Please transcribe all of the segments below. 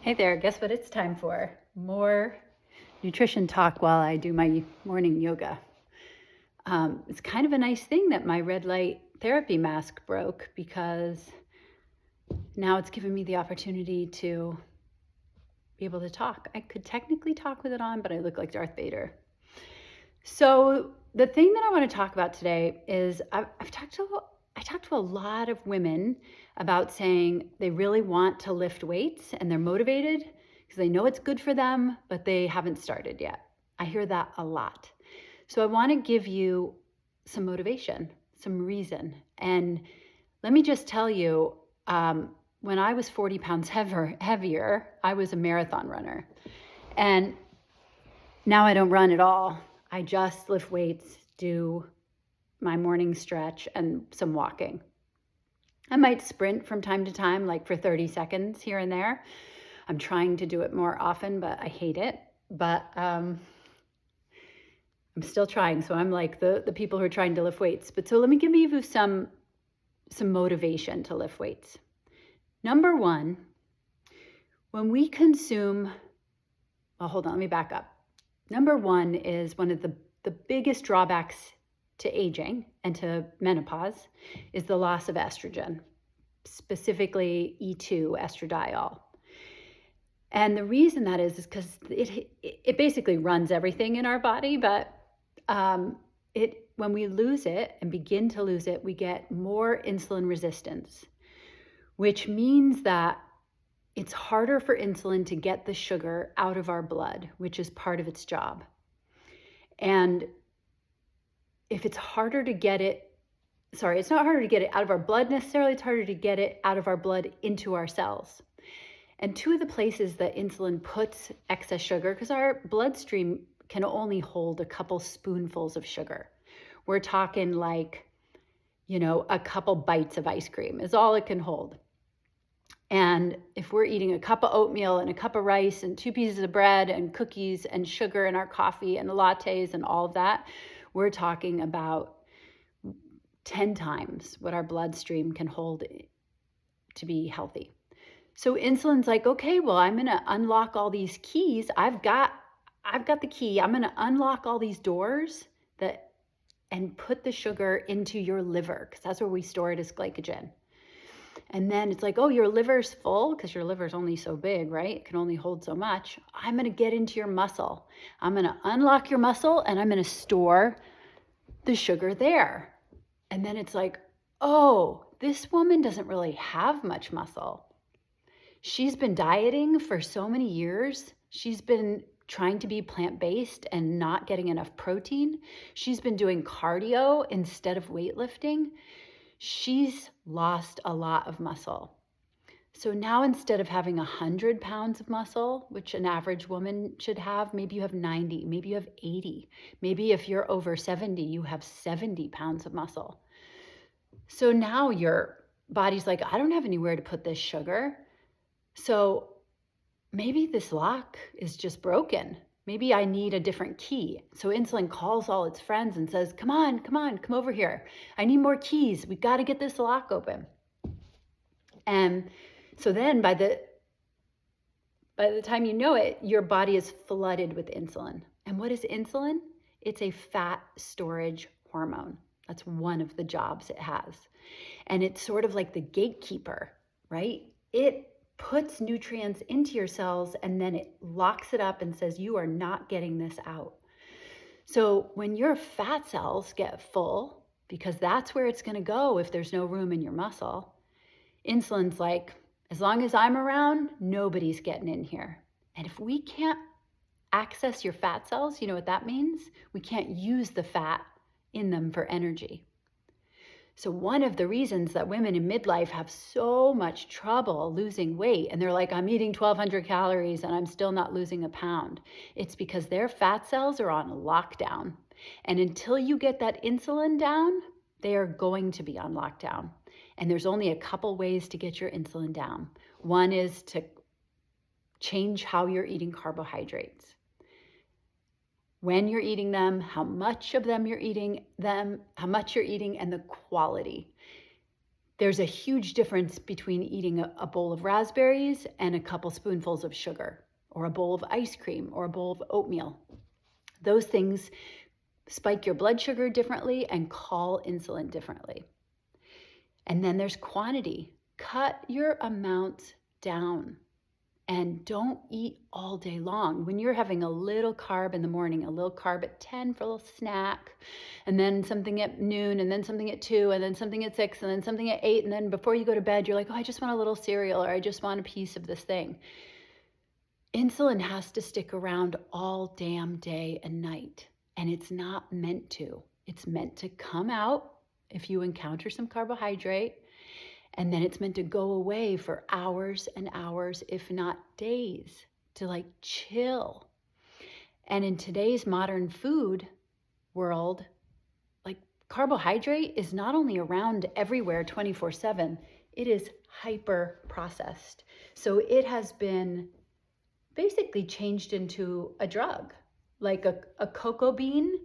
Hey there, guess what it's time for? More nutrition talk while I do my morning yoga. It's kind of a nice thing that my red light therapy mask broke because now it's given me the opportunity to be able to talk. I could technically talk with it on, but I look like Darth Vader. So the thing that I want to talk about today is I talked to a lot of women about saying they really want to lift weights and they're motivated because they know it's good for them, but they haven't started yet. I hear that a lot. So I want to give you some motivation, some reason. And let me just tell you, when I was 40 pounds heavier, I was a marathon runner. And now I don't run at all. I just lift weights, do my morning stretch, and some walking. I might sprint from time to time, like for 30 seconds here and there. I'm trying to do it more often, but I hate it. But I'm still trying. So I'm like the people who are trying to lift weights. But so let me give you some motivation to lift weights. Number one, when we consume, well, hold on, let me back up. Number one is one of the biggest drawbacks to aging and to menopause is the loss of estrogen, specifically E2 estradiol. And the reason that is because it basically runs everything in our body, but when we lose it and begin to lose it, we get more insulin resistance, which means that it's harder for insulin to get the sugar out of our blood, which is part of its job. And if it's harder to get it, it's not harder to get it out of our blood necessarily, it's harder to get it out of our blood into our cells. And two of the places that insulin puts excess sugar, because our bloodstream can only hold a couple spoonfuls of sugar. We're talking like, a couple bites of ice cream is all it can hold. And if we're eating a cup of oatmeal and a cup of rice and 2 pieces of bread and cookies and sugar in our coffee and lattes and all of that, we're talking about 10 times what our bloodstream can hold to be healthy. So insulin's like, okay, well, I'm going to unlock all these keys. I've got the key. I'm going to unlock all these doors and put the sugar into your liver, because that's where we store it as glycogen. And then it's like, oh, your liver's full because your liver's only so big, right? It can only hold so much. I'm going to get into your muscle. I'm going to unlock your muscle and I'm going to store the sugar there. And then it's like, oh, this woman doesn't really have much muscle. She's been dieting for so many years. She's been trying to be plant-based and not getting enough protein. She's been doing cardio instead of weightlifting. She's lost a lot of muscle. So now instead of having 100 pounds of muscle, which an average woman should have, maybe you have 90, maybe you have 80. Maybe if you're over 70, you have 70 pounds of muscle. So now your body's like, I don't have anywhere to put this sugar. So maybe this lock is just broken. Maybe I need a different key. So insulin calls all its friends and says, come on, come over here. I need more keys. We got to get this lock open. And so then by the time you know it, your body is flooded with insulin. And what is insulin? It's a fat storage hormone. That's one of the jobs it has. And it's sort of like the gatekeeper, right? It puts nutrients into your cells and then it locks it up and says, you are not getting this out. So when your fat cells get full, because that's where it's going to go if there's no room in your muscle, insulin's like, as long as I'm around, nobody's getting in here. And if we can't access your fat cells, you know what that means? We can't use the fat in them for energy. So one of the reasons that women in midlife have so much trouble losing weight, and they're like, I'm eating 1,200 calories and I'm still not losing a pound, it's because their fat cells are on lockdown. And until you get that insulin down, they are going to be on lockdown. And there's only a couple ways to get your insulin down. One is to change how you're eating carbohydrates. When you're eating them, how much of them you're eating, and the quality. There's a huge difference between eating a bowl of raspberries and a couple spoonfuls of sugar, or a bowl of ice cream, or a bowl of oatmeal. Those things spike your blood sugar differently and call insulin differently. And then there's quantity. Cut your amounts down and don't eat all day long. When you're having a little carb in the morning, a little carb at 10 for a little snack, and then something at noon, and then something at 2, and then something at 6, and then something at 8, and then before you go to bed, you're like, oh, I just want a little cereal, or I just want a piece of this thing. Insulin has to stick around all damn day and night, and it's not meant to. It's meant to come out if you encounter some carbohydrate, and then it's meant to go away for hours and hours, if not days, to like chill. And in today's modern food world, like carbohydrate is not only around everywhere 24/7, it is hyper processed. So it has been basically changed into a drug. Like a cocoa bean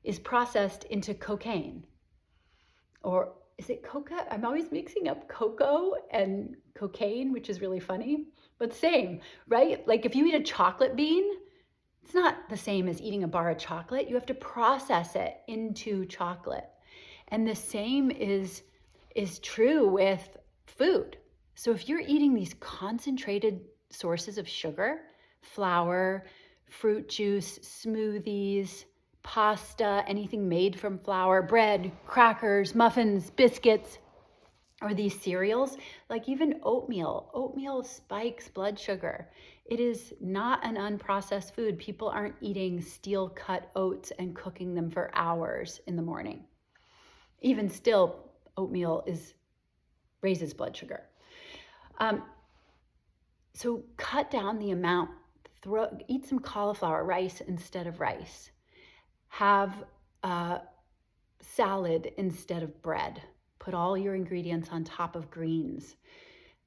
is processed into cocaine. Or is it coca? I'm always mixing up cocoa and cocaine, which is really funny, but same, right? Like if you eat a chocolate bean, it's not the same as eating a bar of chocolate. You have to process it into chocolate. And the same is true with food. So if you're eating these concentrated sources of sugar, flour, fruit juice, smoothies, pasta, anything made from flour, bread, crackers, muffins, biscuits, or these cereals, like even oatmeal. Oatmeal spikes blood sugar. It is not an unprocessed food. People aren't eating steel-cut oats and cooking them for hours in the morning. Even still, oatmeal raises blood sugar. So cut down the amount. Eat some cauliflower rice instead of rice. Have salad instead of bread. Put all your ingredients on top of greens.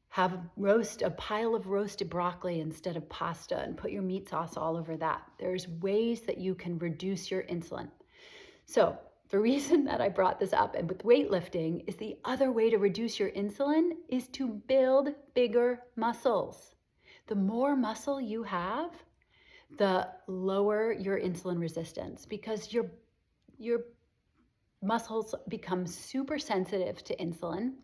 Have a pile of roasted broccoli instead of pasta, and put your meat sauce all over that. There's ways that you can reduce your insulin. So the reason that I brought this up, and with weightlifting, is the other way to reduce your insulin is to build bigger muscles. The more muscle you have, the lower your insulin resistance, because your muscles become super sensitive to insulin.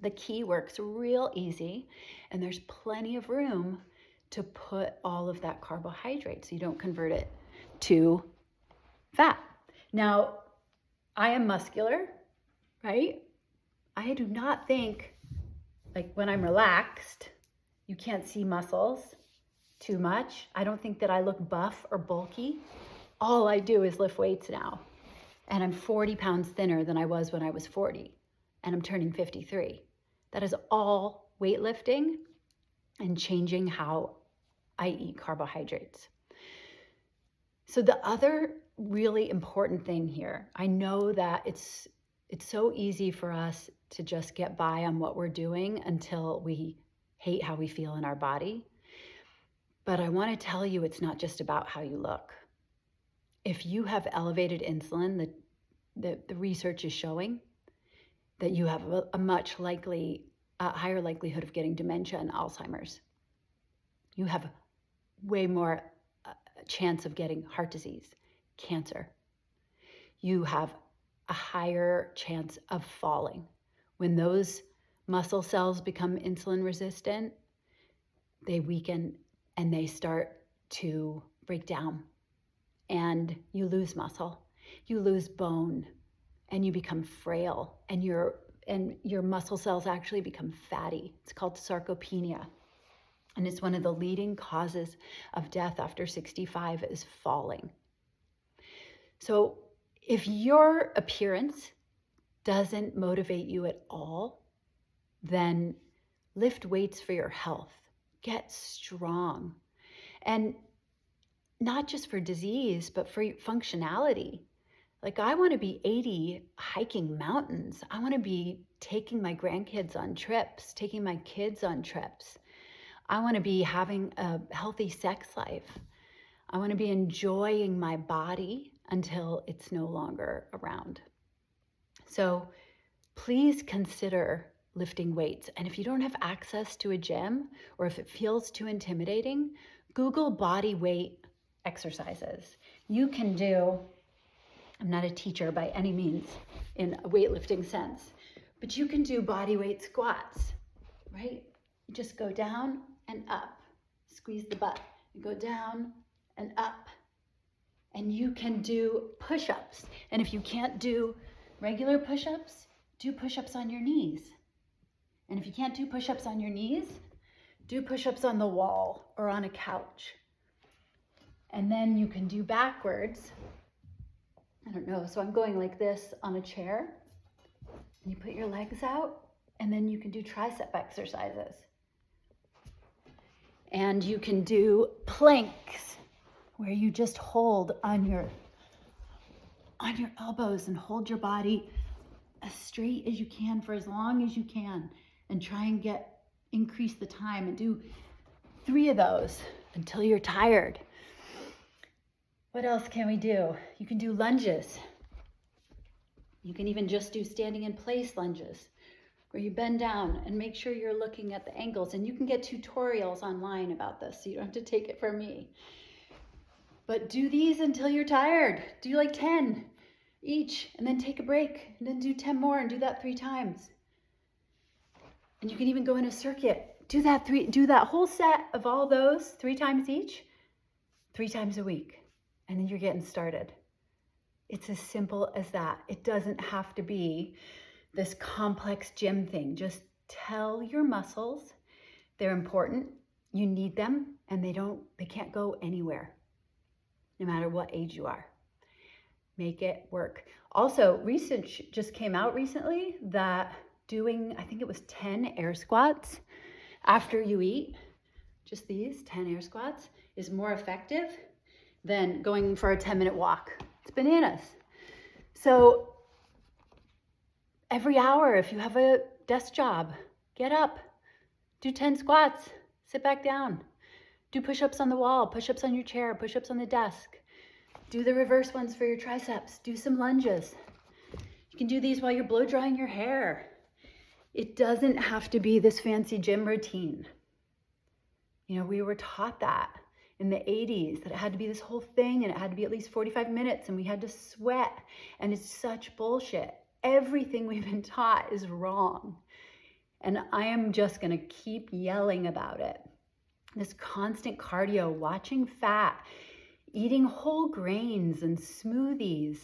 The key works real easy, and there's plenty of room to put all of that carbohydrate so you don't convert it to fat. Now, I am muscular, right? I do not think, like when I'm relaxed, you can't see muscles too much. I don't think that I look buff or bulky. All I do is lift weights now. And I'm 40 pounds thinner than I was when I was 40. And I'm turning 53. That is all weightlifting and changing how I eat carbohydrates. So the other really important thing here, I know that it's so easy for us to just get by on what we're doing until we hate how we feel in our body. But I want to tell you, it's not just about how you look. If you have elevated insulin, the research is showing that you have a higher likelihood of getting dementia and Alzheimer's. You have way more chance of getting heart disease, cancer. You have a higher chance of falling. When those muscle cells become insulin resistant, they weaken and they start to break down, and you lose muscle, you lose bone, and you become frail, and your muscle cells actually become fatty. It's called sarcopenia. And it's one of the leading causes of death after 65 is falling. So if your appearance doesn't motivate you at all, then lift weights for your health. Get strong. And not just for disease, but for functionality. Like, I want to be 80 hiking mountains. I want to be taking my grandkids on trips, taking my kids on trips. I want to be having a healthy sex life. I want to be enjoying my body until it's no longer around. So please consider lifting weights. And if you don't have access to a gym, or if it feels too intimidating, Google body weight exercises. You can do, I'm not a teacher by any means in a weightlifting sense, but you can do body weight squats, right? You just go down and up, squeeze the butt, you go down and up. And you can do push-ups. And if you can't do regular push-ups, do push-ups on your knees. And if you can't do push-ups on your knees, do push-ups on the wall or on a couch. And then you can do backwards. I don't know, so I'm going like this on a chair. And you put your legs out, and then you can do tricep exercises. And you can do planks, where you just hold on your elbows and hold your body as straight as you can for as long as you can, and try and increase the time, and do 3 of those until you're tired. What else can we do? You can do lunges. You can even just do standing in place lunges, where you bend down and make sure you're looking at the angles. And you can get tutorials online about this, so you don't have to take it from me. But do these until you're tired. Do like 10 each, and then take a break, and then do 10 more, and do that 3 times. And you can even go in a circuit. Do that whole set of all those 3 times each, 3 times a week, and then you're getting started. It's as simple as that. It doesn't have to be this complex gym thing. Just tell your muscles they're important, you need them, and they can't go anywhere, no matter what age you are. Make it work. Also, research just came out recently that doing, I think it was 10 air squats after you eat, just these 10 air squats, is more effective than going for a 10-minute walk. It's bananas. So every hour, if you have a desk job, get up, do 10 squats, sit back down, do push-ups on the wall, push-ups on your chair, push-ups on the desk, do the reverse ones for your triceps, do some lunges. You can do these while you're blow drying your hair. It doesn't have to be this fancy gym routine. You know, we were taught that in the 80s, that it had to be this whole thing, and it had to be at least 45 minutes, and we had to sweat, and it's such bullshit. Everything we've been taught is wrong. And I am just gonna keep yelling about it. This constant cardio, watching fat, eating whole grains and smoothies,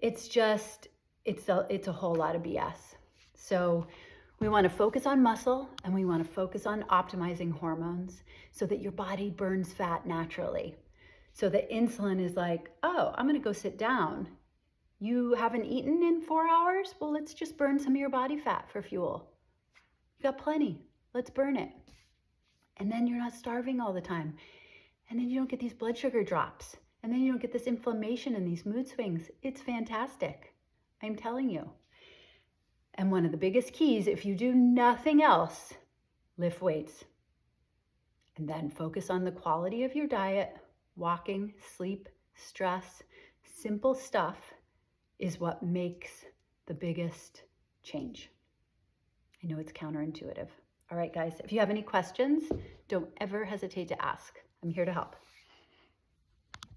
it's a whole lot of BS. So we want to focus on muscle, and we want to focus on optimizing hormones so that your body burns fat naturally. So the insulin is like, oh, I'm going to go sit down. You haven't eaten in 4 hours? Well, let's just burn some of your body fat for fuel. You got plenty. Let's burn it. And then you're not starving all the time. And then you don't get these blood sugar drops. And then you don't get this inflammation and these mood swings. It's fantastic. I'm telling you. And one of the biggest keys, if you do nothing else, lift weights. And then focus on the quality of your diet. Walking, sleep, stress, simple stuff is what makes the biggest change. I know it's counterintuitive. All right, guys, if you have any questions, don't ever hesitate to ask. I'm here to help.